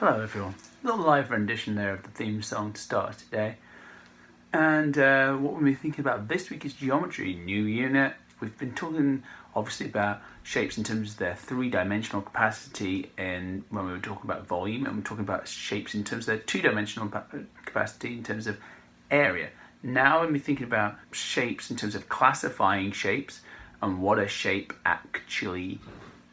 Hello everyone, a little live rendition there of the theme song to start today. And what we'll be thinking about this week is geometry, new unit. We've been talking obviously about shapes in terms of their three-dimensional capacity, and when we were talking about volume, and we're talking about shapes in terms of their two-dimensional capacity in terms of area. Now we'll be thinking about shapes in terms of classifying shapes and what a shape actually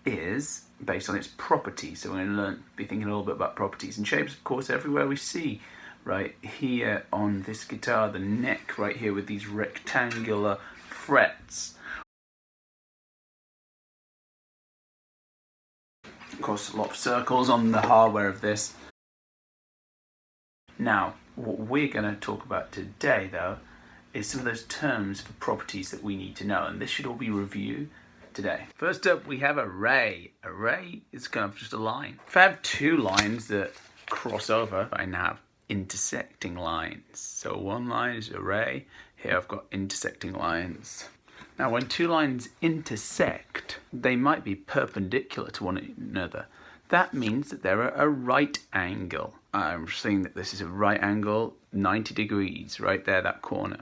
is based on its properties. So we're going to be thinking a little bit about properties and shapes, of course, everywhere we see. Right here on this guitar, the neck right here with these rectangular frets. Of course, a lot of circles on the hardware of this. Now, what we're going to talk about today, though, is some of those terms for properties that we need to know, and this should all be reviewed today. First up, we have array. Array is kind of just a line. If I have two lines that cross over, I now have intersecting lines. So one line is array. Here I've got intersecting lines. Now, when two lines intersect, they might be perpendicular to one another. That means that they're at a right angle. I'm saying that this is a right angle, 90 degrees, right there, that corner.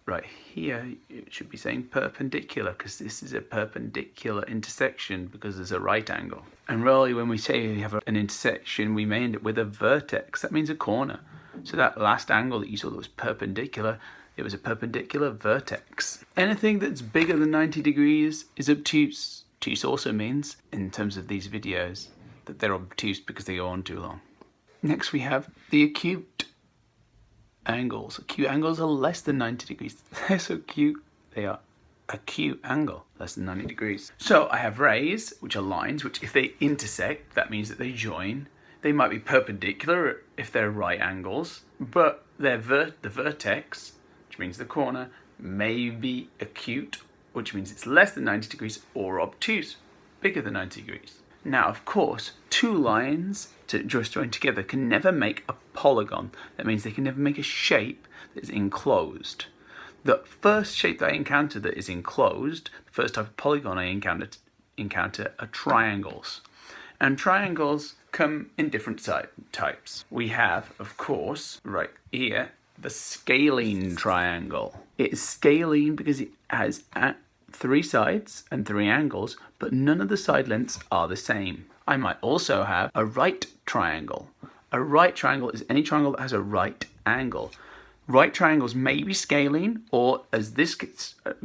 Right here, it should be saying perpendicular, because this is a perpendicular intersection because there's a right angle. And really, when we say you have an intersection, we may end up with a vertex. That means a corner. So that last angle that you saw that was perpendicular, it was a perpendicular vertex. Anything that's bigger than 90 degrees is obtuse. Obtuse also means, in terms of these videos, that they're obtuse because they go on too long. Next we have the acute angles. Acute angles are less than 90 degrees. They're so cute. They are acute angle, less than 90 degrees. So I have rays, which are lines, which if they intersect, that means that they join. They might be perpendicular if they're right angles, but the vertex, which means the corner, may be acute, which means it's less than 90 degrees, or obtuse, bigger than 90 degrees. Now, of course, two lines to just join together can never make a polygon. That means they can never make a shape that is enclosed. The first shape that I encounter that is enclosed, the first type of polygon I encounter are triangles. And triangles come in different types. We have, of course, right here, the scalene triangle. It is scalene because it has three sides and three angles, but none of the side lengths are the same. I might also have a right triangle. A right triangle is any triangle that has a right angle. Right triangles may be scalene, or as this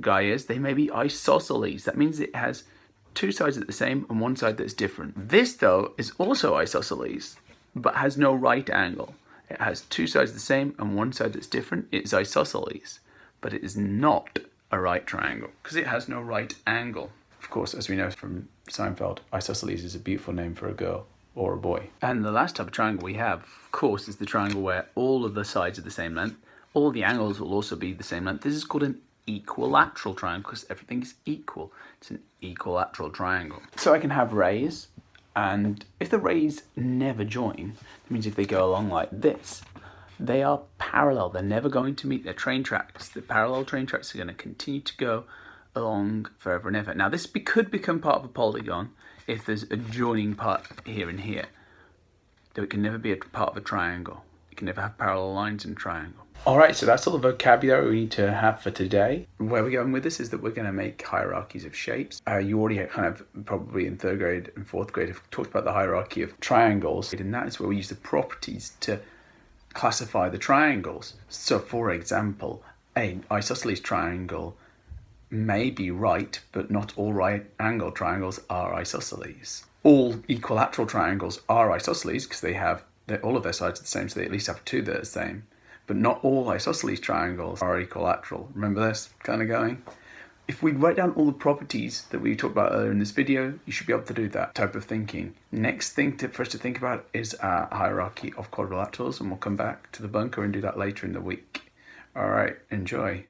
guy is, they may be isosceles. That means it has two sides that are the same and one side that's different. This, though, is also isosceles, but has no right angle. It has two sides the same and one side that's different. It's isosceles, but it is not a right triangle because it has no right angle. Of course, as we know from Seinfeld, isosceles is a beautiful name for a girl or a boy. And the last type of triangle we have, of course, is the triangle where all of the sides are the same length. All the angles will also be the same length. This is called an equilateral triangle because everything is equal. It's an equilateral triangle. So I can have rays, and if the rays never join, that means if they go along like this, they are parallel. They're never going to meet their train tracks. The parallel train tracks are going to continue to go along forever and ever. Now this could become part of a polygon if there's a joining part here and here. Though it can never be a part of a triangle. You can never have parallel lines in a triangle. Alright, so that's all the vocabulary we need to have for today. Where we're going with this is that we're going to make hierarchies of shapes. You already kind of probably in third grade and fourth grade have talked about the hierarchy of triangles, and that is where we use the properties to classify the triangles. So for example, an isosceles triangle may be right, but not all right angle triangles are isosceles. All equilateral triangles are isosceles because all of their sides are the same, so they at least have two that are the same. But not all isosceles triangles are equilateral. Remember this kind of going? If we write down all the properties that we talked about earlier in this video, you should be able to do that type of thinking. Next thing for us to think about is our hierarchy of quadrilaterals, and we'll come back to the bunker and do that later in the week. All right, enjoy.